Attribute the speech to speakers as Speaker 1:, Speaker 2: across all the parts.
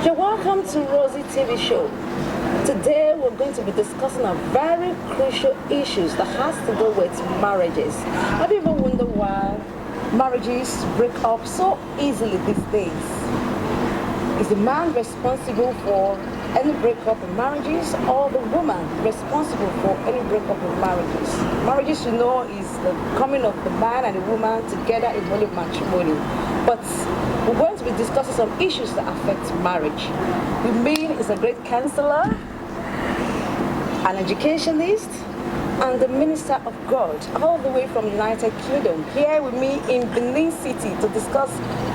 Speaker 1: You're welcome to Rosie TV show. Today we're going to be discussing a very crucial issues that has to do with marriages. Have you ever wondered why marriages break up so easily these days? Is the man responsible for any breakup in marriages, or the woman responsible for any breakup in marriages? Marriages, you know, is the coming of the man and the woman together in holy matrimony. But we're going to be discussing some issues that affect marriage. With me is a great counselor, an educationist, and the minister of God, all the way from the United Kingdom, here with me in Benin City to discuss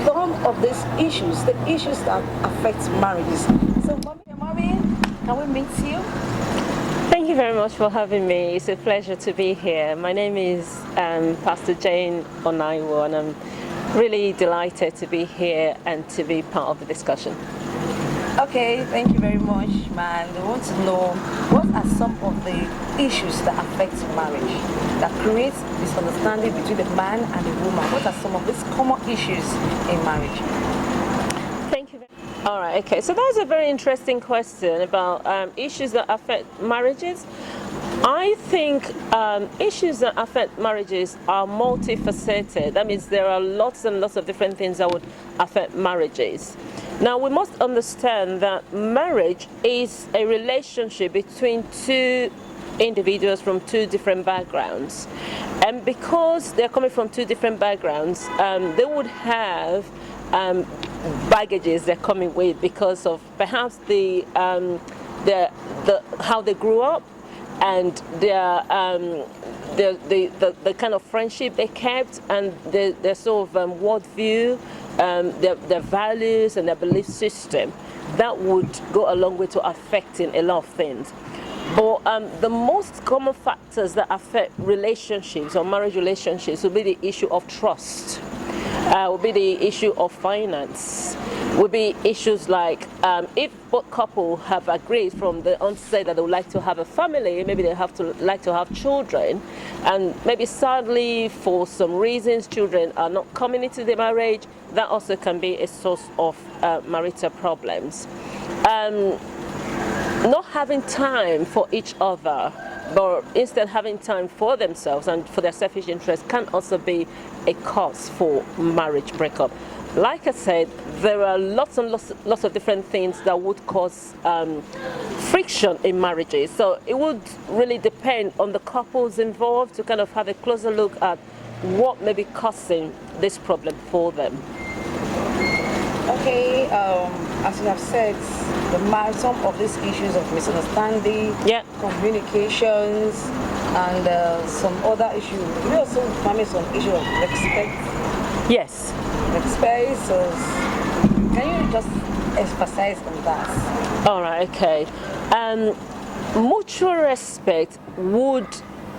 Speaker 1: some of these issues, the issues that affect marriages. So, mommy, can we meet you?
Speaker 2: Thank you very much for having me. It's a pleasure to be here. My name is Pastor Jane Onaiwu, and I'm really delighted to be here and to be part of the discussion.
Speaker 1: Okay, thank you very much, man. We want to know what are some of the issues that affect marriage, that creates misunderstanding between the man and the woman. What are some of these common issues in marriage?
Speaker 2: Thank you very much. All right, okay. So that's a very interesting question about issues that affect marriages. I think issues that affect marriages are multifaceted. That means there are lots and lots of different things that would affect marriages. Now, we must understand that marriage is a relationship between two individuals from two different backgrounds. And because they're coming from two different backgrounds, they would have baggages they're coming with because of perhaps the how they grew up, and the kind of friendship they kept, and their sort of worldview, their values and their belief system, that would go a long way to affecting a lot of things. But the most common factors that affect relationships or marriage relationships will be the issue of trust, will be the issue of finance, will be issues like if both couple have agreed from the onset that they would like to have a family, maybe they like to have children, and maybe sadly for some reasons children are not coming into the marriage, that also can be a source of marital problems. Not having time for each other, but instead having time for themselves and for their selfish interests, can also be a cause for marriage breakup. Like I said, there are lots and lots of different things that would cause friction in marriages. So it would really depend on the couples involved to kind of have a closer look at what may be causing this problem for them.
Speaker 1: Okay, as you have said, some of these issues of misunderstanding, communications, and some other issues. We also have some issue of respect.
Speaker 2: Yes.
Speaker 1: Respect. So can you just emphasize on that?
Speaker 2: All right. Okay. Mutual respect would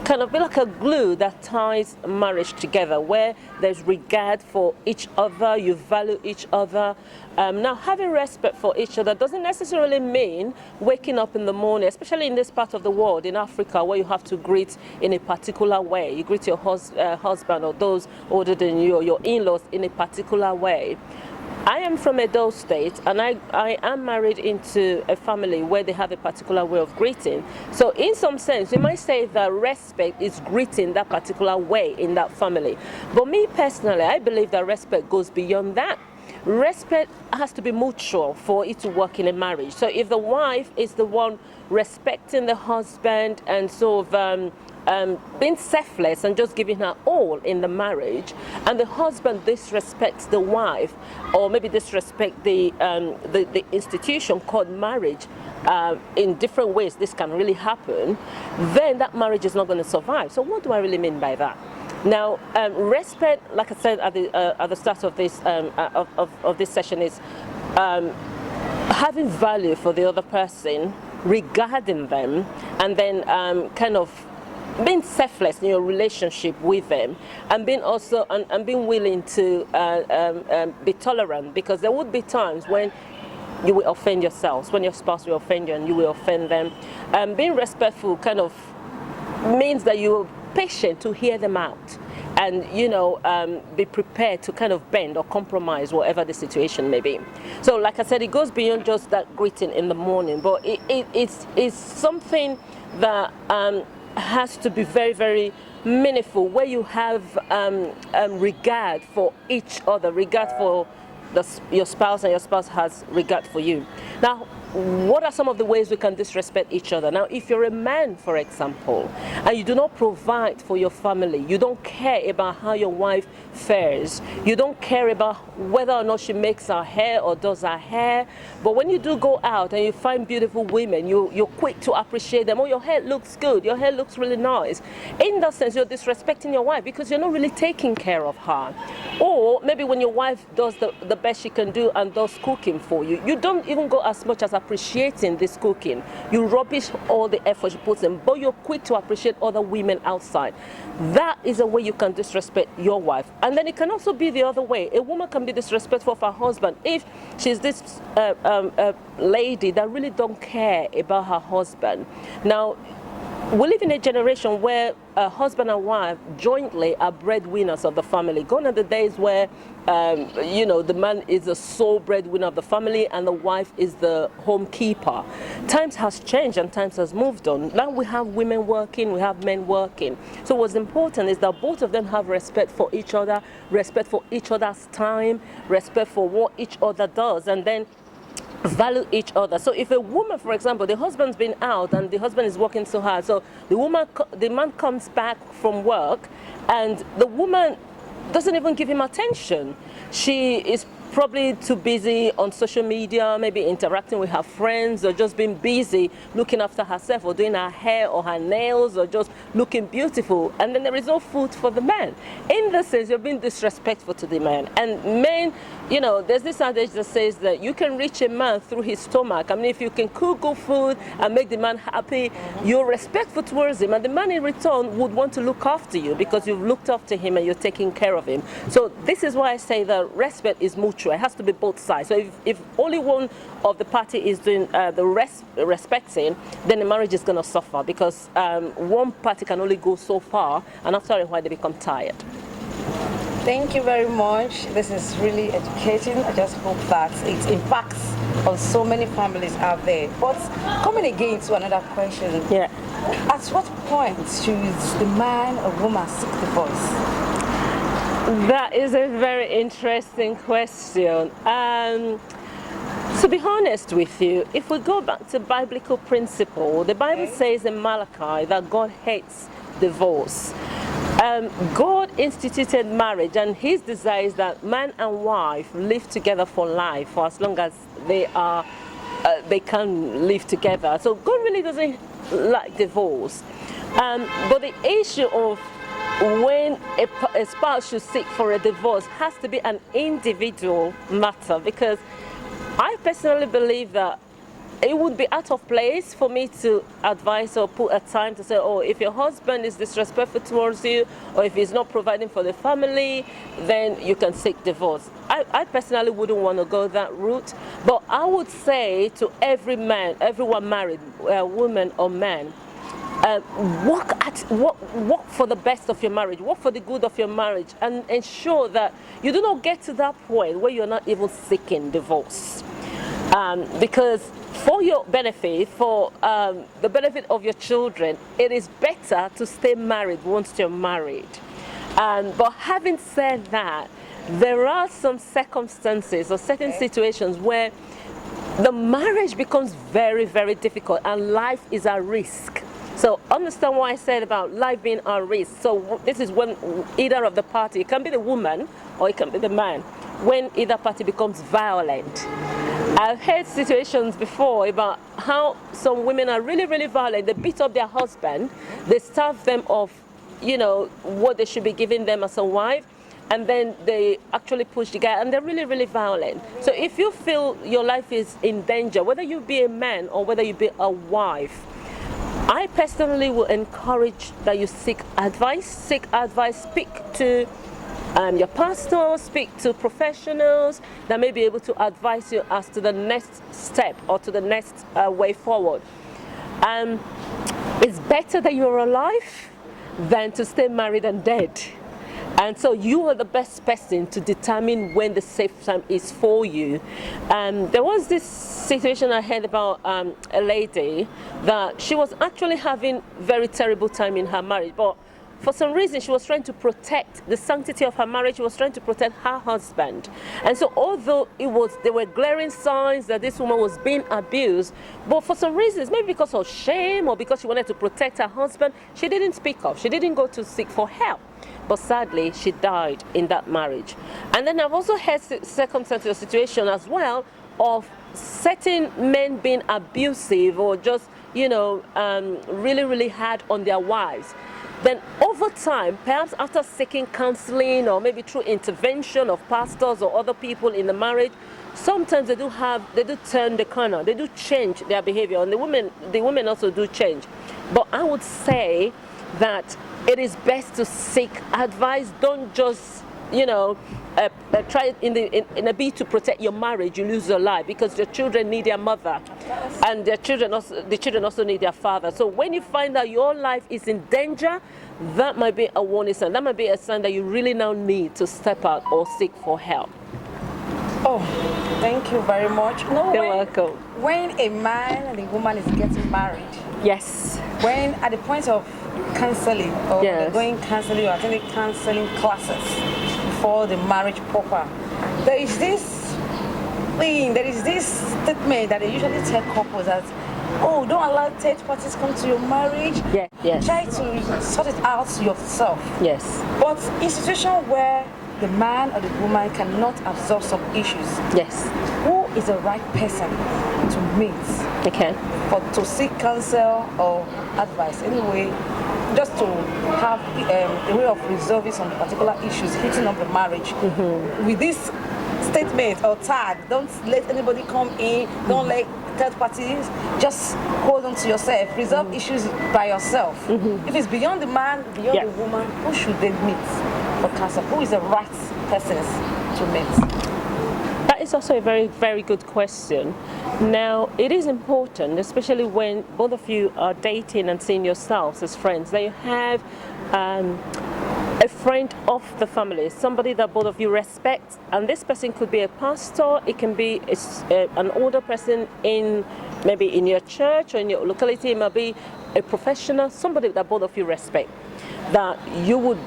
Speaker 2: kind of be like a glue that ties marriage together, where there's regard for each other, you value each other. Now, having respect for each other doesn't necessarily mean waking up in the morning, especially in this part of the world, in Africa, where you have to greet in a particular way. You greet your husband or those older than you, or your in-laws, in a particular way. I am from Edo State, and I am married into a family where they have a particular way of greeting. So in some sense, you might say that respect is greeting that particular way in that family. But me personally, I believe that respect goes beyond that. Respect has to be mutual for it to work in a marriage. So if the wife is the one respecting the husband and sort of being selfless and just giving her all in the marriage, and the husband disrespects the wife, or maybe disrespect the institution called marriage, in different ways this can really happen, then that marriage is not going to survive. So what do I really mean by that? Now, respect, like I said at the start of this of this session, is having value for the other person, regarding them, and then kind of being selfless in your relationship with them, and being also and being willing to be tolerant, because there would be times when you will offend yourselves, when your spouse will offend you and you will offend them. Being respectful kind of means that you're patient to hear them out, and be prepared to kind of bend or compromise whatever the situation may be. So like I said, it goes beyond just that greeting in the morning, but it's something that has to be very, very meaningful, where you have regard for each other, regard for your spouse, and your spouse has regard for you. Now, what are some of the ways we can disrespect each other? Now, if you're a man, for example, and you do not provide for your family, you don't care about how your wife fares, you don't care about whether or not she makes her hair or does her hair, but when you do go out and you find beautiful women, you're quick to appreciate them. Oh, your hair looks good, your hair looks really nice. In that sense, you're disrespecting your wife because you're not really taking care of her. Or maybe when your wife does the best she can do and does cooking for you, you don't even go as much as appreciating this cooking. You rubbish all the effort she puts in, but you're quick to appreciate other women outside. That is a way you can disrespect your wife. And then it can also be the other way. A woman can be disrespectful of her husband if she's this lady that really don't care about her husband. Now, we live in a generation where husband and wife jointly are breadwinners of the family. Gone are the days where, the man is the sole breadwinner of the family and the wife is the home keeper. Times has changed and times has moved on. Now we have women working, we have men working. So what's important is that both of them have respect for each other, respect for each other's time, respect for what each other does, and then value each other. So if a woman, for example, the husband's been out and the husband is working so hard, so the man comes back from work and the woman doesn't even give him attention. She is probably too busy on social media, maybe interacting with her friends, or just being busy looking after herself, or doing her hair or her nails, or just looking beautiful, and then there is no food for the man. In this sense, you're being disrespectful to the man. And men, there's this adage that says that you can reach a man through his stomach. I mean, if you can cook good food and make the man happy, you're respectful towards him, and the man in return would want to look after you because you've looked after him and you're taking care of him. So this is why I say that respect is mutual. It has to be both sides. So if only one of the party is doing respecting, then the marriage is going to suffer, because one party can only go so far, and after a while they become tired.
Speaker 1: Thank you very much. This is really educating. I just hope that it impacts on so many families out there. But coming again to another question, at what point should the man or woman seek divorce?
Speaker 2: That is a very interesting question. To be honest with you, if we go back to biblical principle, the Bible says in Malachi that God hates divorce. God instituted marriage, and his desire is that man and wife live together for life, for as long as they can live together. So God really doesn't like divorce. But the issue of when a spouse should seek for a divorce has to be an individual matter, because I personally believe that it would be out of place for me to advise or put a time to say, oh, if your husband is disrespectful towards you, or if he's not providing for the family, then you can seek divorce. I personally wouldn't want to go that route, but I would say to every man, everyone married, woman or man, work for the best of your marriage, work for the good of your marriage, and ensure that you do not get to that point where you're not even seeking divorce. Because for your benefit, for the benefit of your children, it is better to stay married once you're married. But having said that, there are some circumstances or certain situations where the marriage becomes very, very difficult and life is at risk. So understand what I said about life being at risk. So this is when either of the party, it can be the woman or it can be the man, when either party becomes violent. I've heard situations before about how some women are really, really violent. They beat up their husband, they starve them of, what they should be giving them as a wife, and then they actually push the guy, and they're really, really violent. So if you feel your life is in danger, whether you be a man or whether you be a wife, I personally will encourage that you seek advice, speak to your pastor, speak to professionals that may be able to advise you as to the next step or to the next way forward. It's better that you're alive than to stay married and dead. And so you are the best person to determine when the safe time is for you. There was this situation I heard about a lady that she was actually having very terrible time in her marriage, but for some reason she was trying to protect the sanctity of her marriage. She was trying to protect her husband. And so although there were glaring signs that this woman was being abused, but for some reasons, maybe because of shame or because she wanted to protect her husband, she didn't speak up. She didn't go to seek for help. But sadly, she died in that marriage. And then I've also heard circumstantial situation as well of certain men being abusive or just, really, really hard on their wives. Then over time, perhaps after seeking counseling or maybe through intervention of pastors or other people in the marriage, sometimes they do turn the corner, they do change their behavior, and the women also do change. But I would say that it is best to seek advice. Don't just try in a bid to protect your marriage, you lose your life, because your children need their mother, and the children also need their father. So when you find that your life is in danger, that might be a warning sign. That might be a sign that you really now need to step out or seek for help.
Speaker 1: Oh, thank you very much.
Speaker 2: You're welcome.
Speaker 1: When a man and a woman is getting married,
Speaker 2: yes,
Speaker 1: when at the point of counseling or
Speaker 2: yes,
Speaker 1: going counseling or attending counseling classes before the marriage proper, there is this statement that they usually tell couples that, oh, don't allow third parties come to your marriage.
Speaker 2: Yeah, yes.
Speaker 1: Try to sort it out yourself.
Speaker 2: Yes.
Speaker 1: But in situations where the man or the woman cannot absorb some issues,
Speaker 2: yes,
Speaker 1: who is the right person to meet?
Speaker 2: Okay.
Speaker 1: To seek counsel or advice, anyway, just to have a way of resolving some particular issues hitting up the marriage. With this statement or tag, don't let anybody come in, don't let third parties, just hold on to yourself, resolve issues by yourself. If it's beyond the man, beyond the woman, who should they meet for counsel? Who is the right persons to meet?
Speaker 2: That is also a very, very good question. Now, it is important, especially when both of you are dating and seeing yourselves as friends, that you have a friend of the family, somebody that both of you respect. And this person could be a pastor, it can be an older person maybe in your church or in your locality, it might be a professional, somebody that both of you respect, that you would,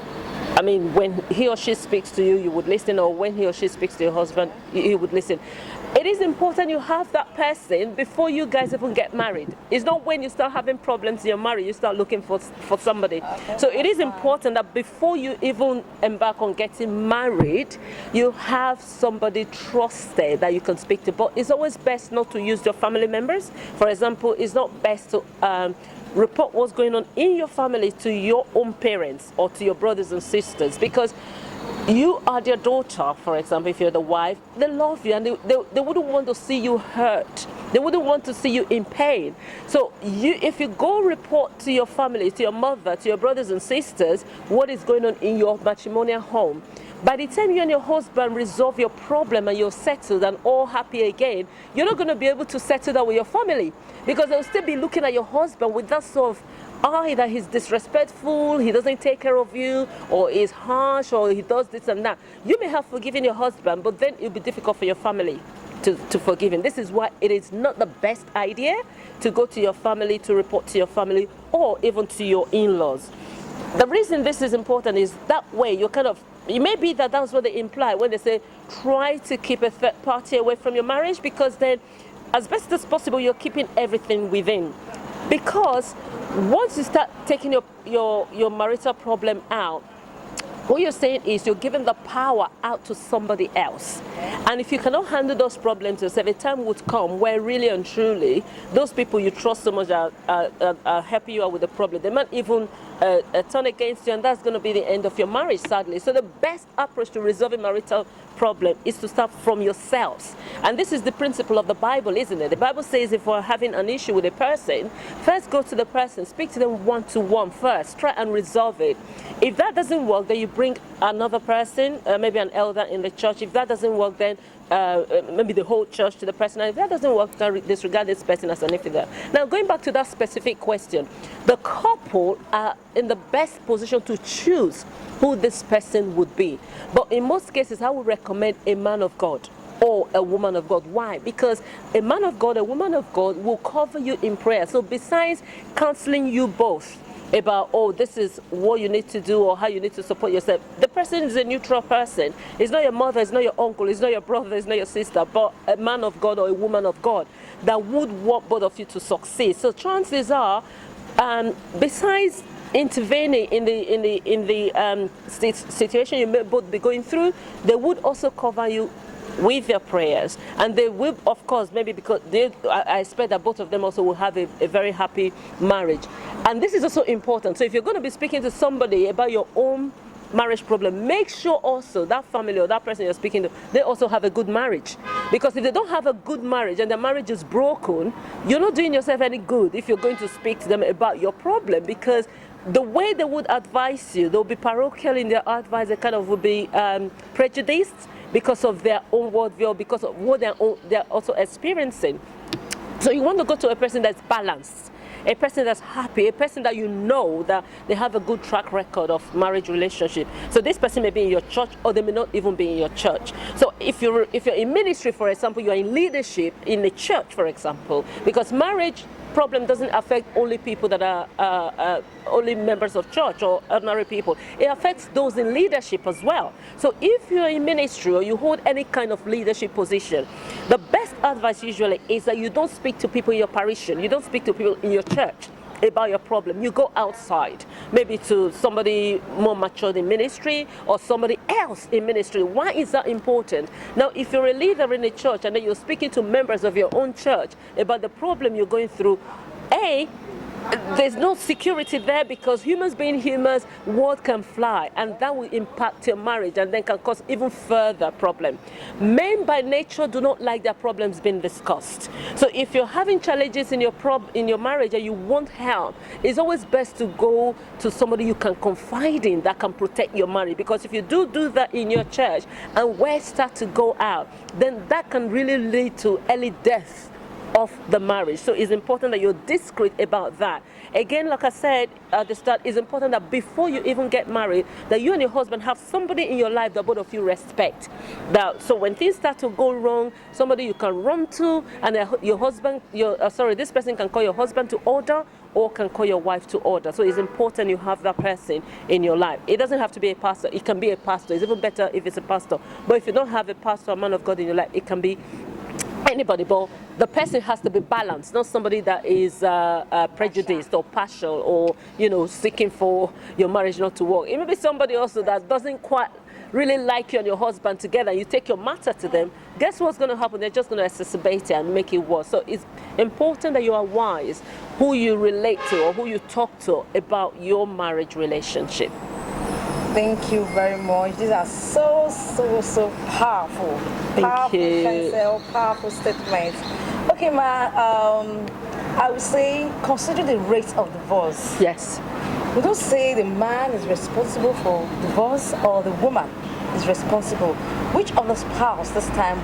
Speaker 2: when he or she speaks to you, you would listen, or when he or she speaks to your husband, you would listen. It is important you have that person before you guys even get married. It's not when you start having problems in your marriage, you start looking for somebody. Okay, so it is important that before you even embark on getting married, you have somebody trusted that you can speak to. But it's always best not to use your family members. For example, it's not best to report what's going on in your family to your own parents or to your brothers and sisters, because you are their daughter, for example. If you're the wife, they love you and they wouldn't want to see you hurt. They wouldn't want to see you in pain. So if you go report to your family, to your mother, to your brothers and sisters, what is going on in your matrimonial home, by the time you and your husband resolve your problem and you're settled and all happy again, you're not going to be able to settle that with your family, because they'll still be looking at your husband with that sort of eye that he's disrespectful, he doesn't take care of you, or he's harsh, or he does this and that. You may have forgiven your husband, but then it'll be difficult for your family to forgive him. This is why it is not the best idea to go to your family, to report to your family, or even to your in-laws. The reason this is important is that way it may be that that's what they imply when they say try to keep a third party away from your marriage, because then as best as possible you're keeping everything within. Because once you start taking your marital problem out, what you're saying is you're giving the power out to somebody else. And if you cannot handle those problems yourself, a time would come where really and truly those people you trust so much are helping you out with the problem. They might even turn against you, and that's going to be the end of your marriage, sadly. So the best approach to resolving marital problem is to start from yourselves. And this is the principle of the Bible, isn't it? The Bible says if we're having an issue with a person, first go to the person, speak to them one-to-one first, try and resolve it. If that doesn't work, then you bring another person, maybe an elder in the church. If that doesn't work, then maybe the whole church to the person. And if that doesn't work, disregard this person as an infidel. Now, going back to that specific question, the couple are in the best position to choose who this person would be. But in most cases, I would recommend a man of God or a woman of God. Why? Because a man of God, a woman of God will cover you in prayer. So besides counseling you both about, oh, this is what you need to do or how you need to support yourself, the person is a neutral person. It's not your mother, it's not your uncle, it's not your brother, it's not your sister, but a man of God or a woman of God that would want both of you to succeed. So chances are, besides intervening in the situation you may both be going through, they would also cover you with their prayers, and they will, of course, maybe because I expect that both of them also will have a very happy marriage. And this is also important. So if you're going to be speaking to somebody about your own marriage problem, make sure also that family or that person you're speaking to, they also have a good marriage. Because if they don't have a good marriage and the marriage is broken, you're not doing yourself any good if you're going to speak to them about your problem, because the way they would advise you, they'll be parochial in their advice, they kind of will be prejudiced because of their own worldview, because of what they're also experiencing. So you want to go to a person that's balanced, a person that's happy, a person that you know that they have a good track record of marriage relationship. So this person may be in your church, or they may not even be in your church. So if you're in ministry, for example, you're in leadership in a church, for example, because marriage problem doesn't affect only people that are only members of church or ordinary people. It affects those in leadership as well. So if you're in ministry or you hold any kind of leadership position, the best advice usually is that you don't speak to people in your parish, you don't speak to people in your church about your problem. You go outside, maybe to somebody more mature in ministry or somebody else in ministry. Why is that important? Now, if you're a leader in a church and then you're speaking to members of your own church about the problem you're going through, there's no security there, because humans being humans, word can fly, and that will impact your marriage and then can cause even further problem. Men by nature do not like their problems being discussed. So if you're having challenges in your marriage and you want help, it's always best to go to somebody you can confide in that can protect your marriage. Because if you do that in your church and words start to go out, then that can really lead to early death of the marriage. So it's important that you're discreet about that. Again, like I said at the start, it's important that before you even get married, that you and your husband have somebody in your life that both of you respect. So when things start to go wrong, somebody you can run to, and this person can call your husband to order, or can call your wife to order. So it's important you have that person in your life. It doesn't have to be a pastor. It can be a pastor. It's even better if it's a pastor. But if you don't have a pastor, a man of God in your life, it can be anybody, but the person has to be balanced, not somebody that is prejudiced or partial, or seeking for your marriage not to work. It may be somebody also that doesn't quite really like you and your husband together. You take your matter to them, guess what's going to happen? They're just going to exacerbate it and make it worse. So it's important that you are wise who you relate to or who you talk to about your marriage relationship.
Speaker 1: Thank you very much. These are so powerful.
Speaker 2: Thank you.
Speaker 1: Counsel, powerful statements. Okay, I would say consider the rate of divorce.
Speaker 2: Yes.
Speaker 1: We don't say the man is responsible for divorce or the woman is responsible. Which of the spouse this time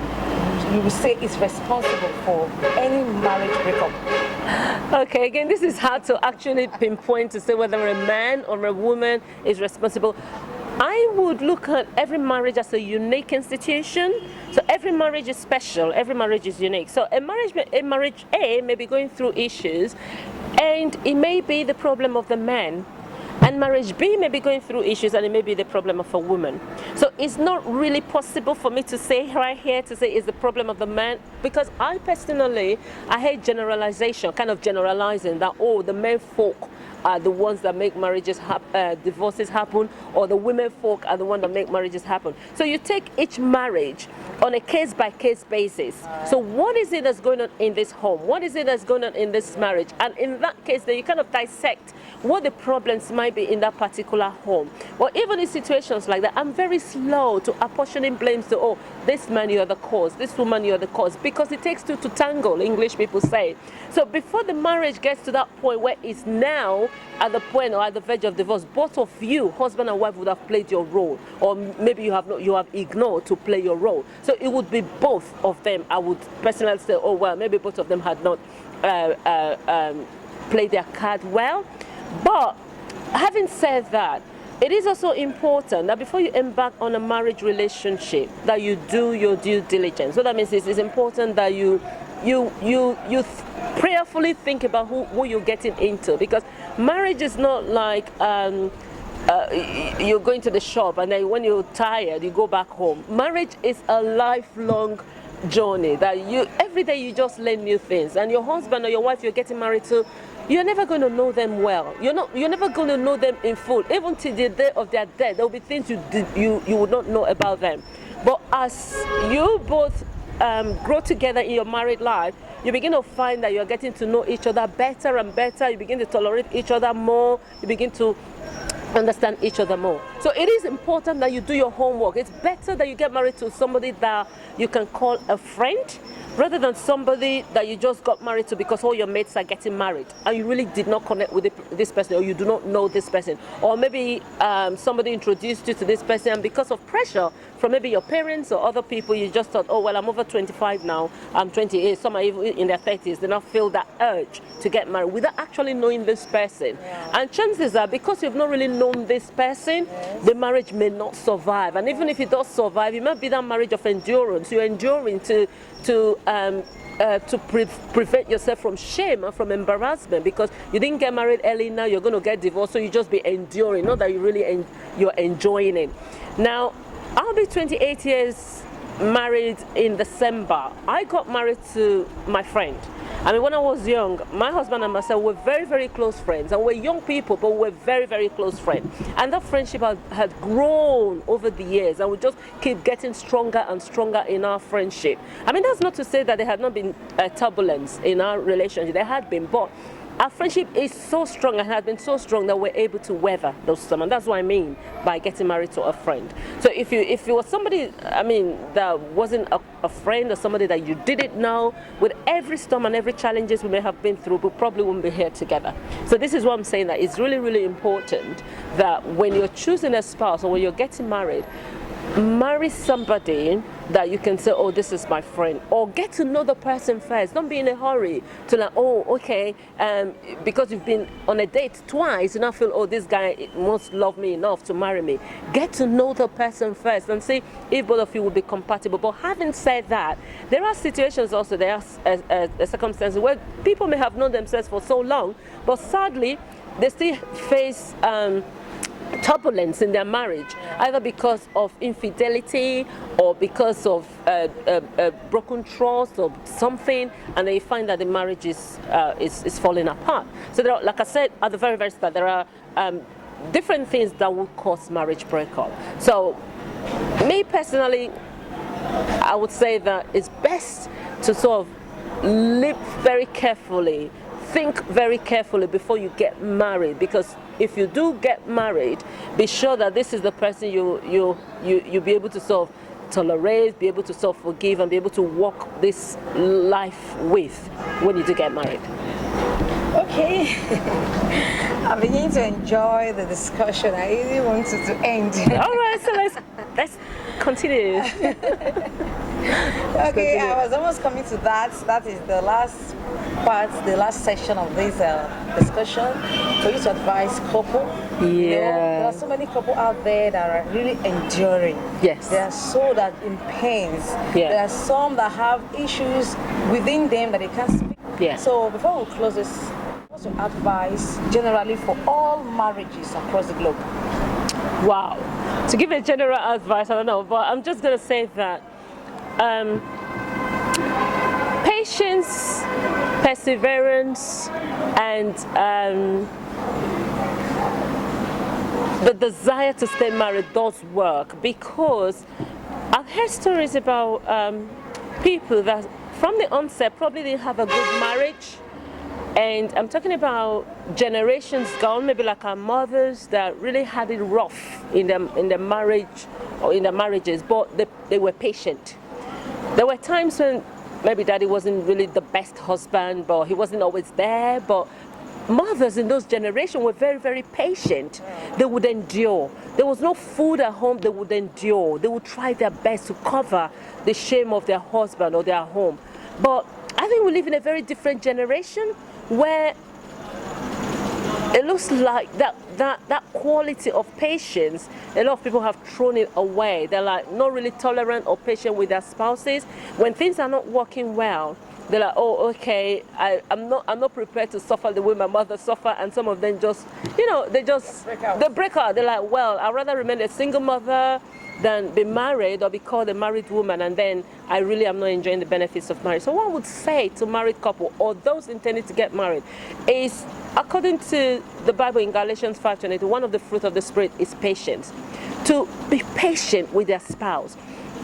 Speaker 1: you would say is responsible for any marriage breakup?
Speaker 2: Okay, again, this is hard to actually pinpoint to say whether a man or a woman is responsible. I would look at every marriage as a unique institution. So every marriage is special, every marriage is unique. So a marriage A may be going through issues, and it may be the problem of the man. And marriage B may be going through issues, and it may be the problem of a woman. So it's not really possible for me to say right here, to say it's the problem of the man, because I personally, I hate generalization, kind of generalizing that, the men folk are the ones that make marriages divorces happen, or the women folk are the ones that make marriages happen. So you take each marriage on a case-by-case basis. So what is it that's going on in this home? What is it that's going on in this marriage? And in that case, then you kind of dissect what the problems might be in that particular home. Well, even in situations like that, I'm very slow to apportioning blames to, this man, you're the cause, this woman, you're the cause, because it takes two to tangle, English people say. So before the marriage gets to that point where it's now know, at the point or at the verge of divorce, both of you, husband and wife, would have played your role, or maybe you have not, you have ignored to play your role. So it would be both of them. I would personally say, oh well, maybe both of them had not played their card well. But having said that, it is also important that before you embark on a marriage relationship, that you do your due diligence. So that means it's important that you prayerfully think about who you're getting into, because marriage is not like you're going to the shop and then when you're tired you go back home. Marriage is a lifelong journey that every day you just learn new things, and your husband or your wife you're getting married to, you're never going to know them well. You're never going to know them in full. Even till the day of their death, there will be things you would not know about them. But as you both grow together in your married life, you begin to find that you're getting to know each other better and better. You begin to tolerate each other more. You begin to understand each other more. So it is important that you do your homework. It's better that you get married to somebody that you can call a friend, rather than somebody that you just got married to because all your mates are getting married and you really did not connect with this person, or you do not know this person, or maybe somebody introduced you to this person, and because of pressure from maybe your parents or other people, you just thought, oh well, I'm over 25 now, I'm 28, some are even in their 30s, they now feel that urge to get married without actually knowing this person. Yeah. And chances are, because you've not really known this person, yes, the marriage may not survive. And even if it does survive, it might be that marriage of endurance. You're enduring to prevent yourself from shame and from embarrassment, because you didn't get married early, now you're going to get divorced, so you just be enduring, not that you really you're enjoying it. Now, I'll be 28 years married in December. I got married to my friend. I mean, when I was young, my husband and myself were very, very close friends. And we're young people, but we're very, very close friends. And that friendship had grown over the years, and we just keep getting stronger and stronger in our friendship. I mean, that's not to say that there had not been turbulence in our relationship. There had been, but our friendship is so strong and has been so strong that we're able to weather those storms. And that's what I mean by getting married to a friend. So if you were somebody, I mean, that wasn't a friend or somebody that you didn't know, with every storm and every challenges we may have been through, we probably wouldn't be here together. So this is what I'm saying, that it's really, really important that when you're choosing a spouse or when you're getting married, marry somebody that you can say, oh, this is my friend, or get to know the person first. Don't be in a hurry to like, oh, okay, because you've been on a date twice, you now feel, oh, this guy must love me enough to marry me. Get to know the person first and see if both of you will be compatible. But having said that, there are situations also, there are circumstances where people may have known themselves for so long, but sadly, they still face turbulence in their marriage, either because of infidelity or because of broken trust or something, and they find that the marriage is falling apart. So there are, like I said at the very, very start, there are different things that will cause marriage breakup. So me personally, I would say that it's best to sort of live very carefully, think very carefully before you get married, because if you do get married, be sure that this is the person you'll be able to sort of tolerate, be able to sort of forgive, and be able to walk this life with when you do get married.
Speaker 1: Okay. I'm beginning to enjoy the discussion. I really wanted to end.
Speaker 2: All right, so let's continue.
Speaker 1: Okay, I was almost coming to that. That is the last part, the last section of this discussion, for you to advise couple.
Speaker 2: Yeah.
Speaker 1: You know, there are so many couples out there that are really enduring.
Speaker 2: Yes.
Speaker 1: There are so that in pains.
Speaker 2: Yeah.
Speaker 1: There are some that have issues within them that they can't speak.
Speaker 2: Yeah.
Speaker 1: So before we close this, what's your advice generally for all marriages across the globe?
Speaker 2: Wow. To give a general advice, I don't know, but I'm just going to say that patience, perseverance, and the desire to stay married does work, because I've heard stories about people that from the onset probably didn't have a good marriage. And I'm talking about generations gone, maybe like our mothers, that really had it rough in their marriage or in their marriages, but they were patient. There were times when maybe daddy wasn't really the best husband, but he wasn't always there, but mothers in those generations were very, very patient. They would endure. There was no food at home, they would endure. They would try their best to cover the shame of their husband or their home. But I think we live in a very different generation where it looks like that quality of patience, a lot of people have thrown it away. They're like not really tolerant or patient with their spouses. When things are not working well, they're like, oh, okay, I'm not prepared to suffer the way my mother suffered. And some of them just, they break out. They're like, well, I'd rather remain a single mother than be married or be called a married woman, and then I really am not enjoying the benefits of marriage. So what I would say to married couple or those intending to get married is, according to the Bible in Galatians 5:22, one of the fruit of the Spirit is patience. To be patient with their spouse.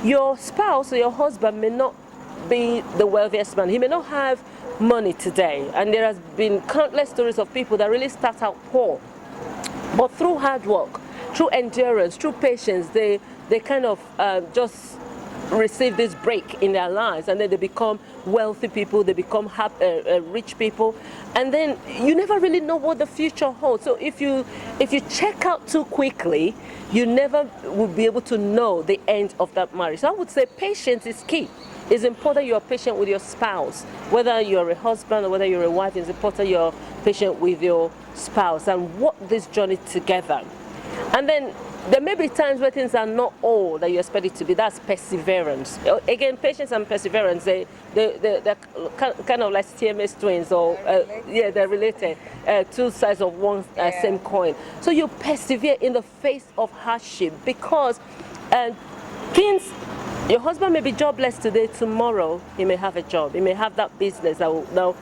Speaker 2: Your spouse or your husband may not be the wealthiest man. He may not have money today, and there has been countless stories of people that really start out poor, but through hard work, through endurance, through patience, they kind of just receive this break in their lives, and then they become wealthy people, they become rich people, and then you never really know what the future holds. So if you check out too quickly, you never will be able to know the end of that marriage. So I would say patience is key. It's important you are patient with your spouse, whether you're a husband or whether you're a wife. It's important you're patient with your spouse and walk this journey together. And then there may be times where things are not all that you expect it to be. That's perseverance. Again, patience and perseverance, they're kind of like TMS twins, or they're related, two sides of one same coin. So you persevere in the face of hardship, because things. Your husband may be jobless today, tomorrow he may have a job. He may have that business that will now,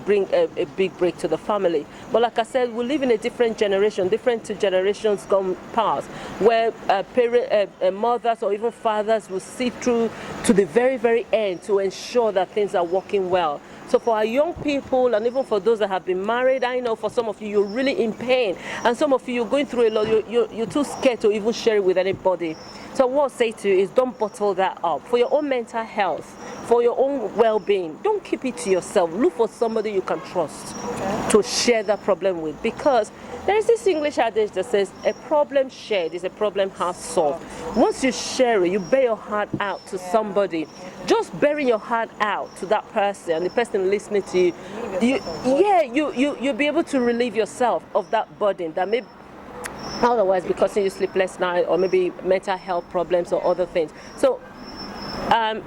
Speaker 2: bring a big break to the family. But like I said, we live in a different generation, different two generations gone past, where mothers or even fathers will see through to the very, very end to ensure that things are working well. So for our young people, and even for those that have been married, I know for some of you, you're really in pain. And some of you, you're going through a lot. You're too scared to even share it with anybody. So what I'll say to you is, don't bottle that up. For your own mental health, for your own well-being, don't keep it to yourself. Look for somebody you can trust to share that problem with. Because there is this English adage that says, a problem shared is a problem half solved. Once you share it, you bear your heart out to somebody. Just bearing your heart out to that person, and the person listening to you, you'll be able to relieve yourself of that burden that may otherwise be causing you sleepless night, or maybe mental health problems or other things. So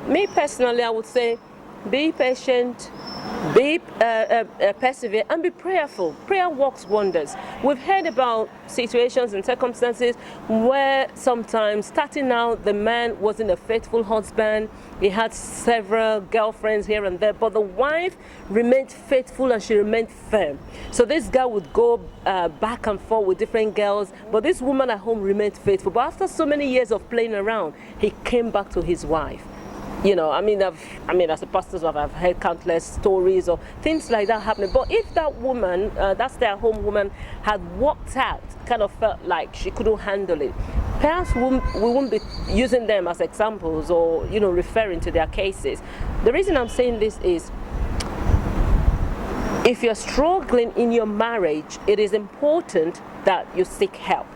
Speaker 2: me personally, I would say, be patient, be persevere, and be prayerful. Prayer works wonders. We've heard about situations and circumstances where sometimes starting out, the man wasn't a faithful husband. He had several girlfriends here and there, but the wife remained faithful and she remained firm. So this guy would go back and forth with different girls, but this woman at home remained faithful. But after so many years of playing around, he came back to his wife. As a pastor, I've heard countless stories of things like that happening. But if that woman, that stay-at-home woman, had walked out, kind of felt like she couldn't handle it, perhaps we won't be using them as examples or, referring to their cases. The reason I'm saying this is, if you're struggling in your marriage, it is important that you seek help.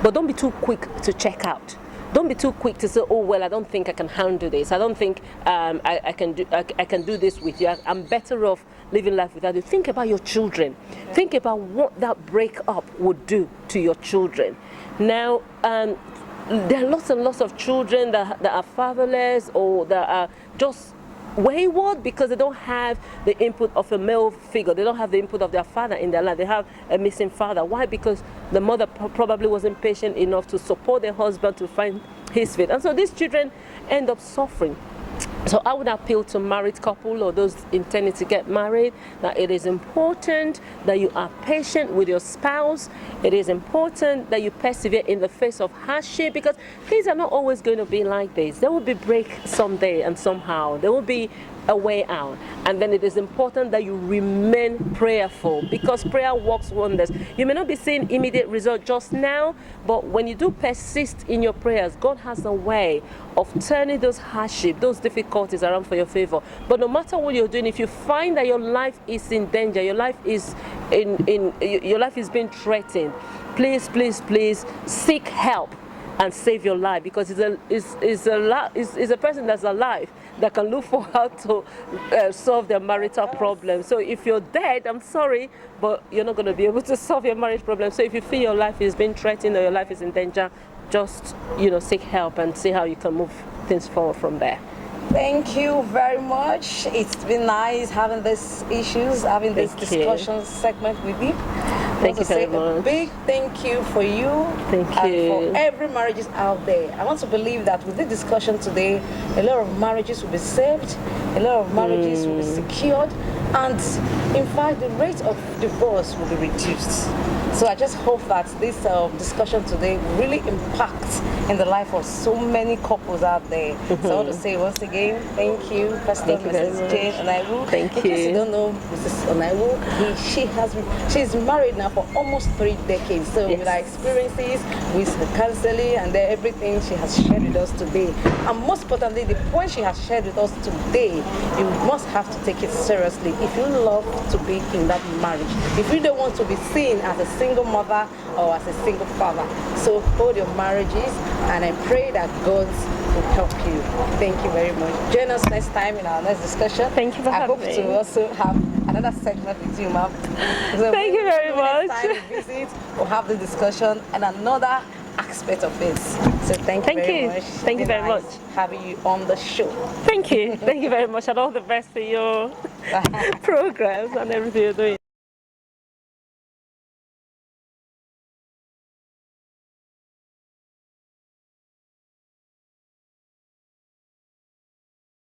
Speaker 2: But don't be too quick to check out. Don't be too quick to say, oh, well, I don't think I can handle this. I don't think I can do this with you. I'm better off living life without you. Think about your children. Think about what that breakup would do to your children. Now, there are lots and lots of children that are fatherless, or that are just wayward because they don't have the input of a male figure. They don't have the input of their father in their life. They have a missing father. Why? Because the mother probably wasn't patient enough to support their husband to find his feet. And so these children end up suffering. So I would appeal to married couple or those intending to get married that it is important that you are patient with your spouse. It is important that you persevere in the face of hardship, because things are not always going to be like this. There will be break someday, and somehow there will be a way out. And then it is important that you remain prayerful, because prayer works wonders. You may not be seeing immediate result just now, but when you do persist in your prayers, God has a way of turning those hardship, those difficulties around for your favor. But no matter what you're doing, if you find that your life is in danger, your life is your life is being threatened, please, please, please seek help and save your life, because it's a person that's alive that can look for how to solve their marital problem. So if you're dead, I'm sorry, but you're not going to be able to solve your marriage problem. So if you feel your life is being threatened or your life is in danger, just seek help and see how you can move things forward from there.
Speaker 1: Thank you very much. It's been nice having these issues, having this discussion segment with you.
Speaker 2: Thank you very much.
Speaker 1: A big thank you for you.
Speaker 2: Thank you.
Speaker 1: And for every marriages out there. I want to believe that with this discussion today, a lot of marriages will be saved, a lot of marriages will be secured, and in fact, the rate of divorce will be reduced. So I just hope that this discussion today will really impact in the life of so many couples out there. So I want to say once again, thank you, Pastor Mrs. Jane Onaiwu.
Speaker 2: Thank you.
Speaker 1: In case you don't know Mrs. Onaiwu, she's married now for almost 3 decades. So with her experiences, with the counseling and everything she has shared with us today, and most importantly, the point she has shared with us today, you must have to take it seriously if you love to be in that marriage. If you don't want to be seen as a single mother or as a single father, so hold your marriages, and I pray that God will help you. Thank you very much. Join us next time in our next discussion.
Speaker 2: Thank you for having me.
Speaker 1: I hope to also have another segment with you, ma'am. So
Speaker 2: thank you very much.
Speaker 1: Next time we visit, we'll have the discussion and another aspect of it. So thank you very much.
Speaker 2: Thank you very much.
Speaker 1: Having you on the show.
Speaker 2: Thank you. Thank you very much, and all the best for your programs and everything you're doing.